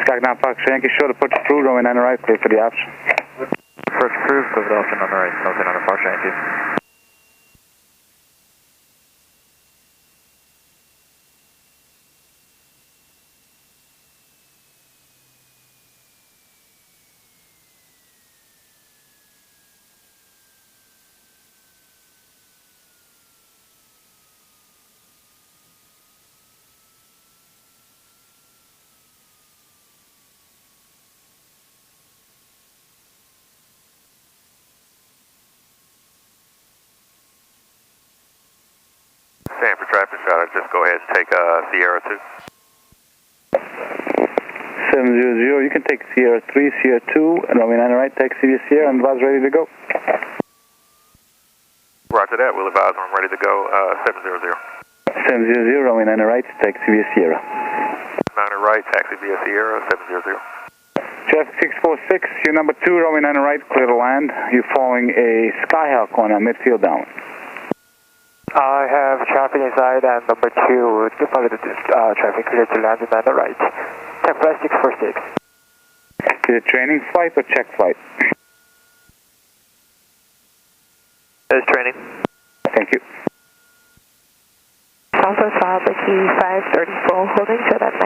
Squadron Fox Yankee, show to put your crew, runway 9 right, clear for the ops. First crew, Philadelphia on the right, nothing on the Fox Yankee. Sanford traffic, just go ahead and take Sierra 2. 700, you can take Sierra 3, Sierra 2, and runway 9 right, taxi via Sierra, and advise ready to go. Roger that, we'll advise when I'm ready to go, 700. 700, runway 9 right, taxi via Sierra. 9 right, taxi via Sierra, 700. Traffic 646, you're number 2, runway 9 right, clear to land. You're following a Skyhawk on a midfield down. I have traffic inside and number 2, follow the traffic clear to land and 9 right. 10 flight 646. Is it training flight or check flight? It's training. Thank you. Southwest Albuquerque 534, holding set at 9.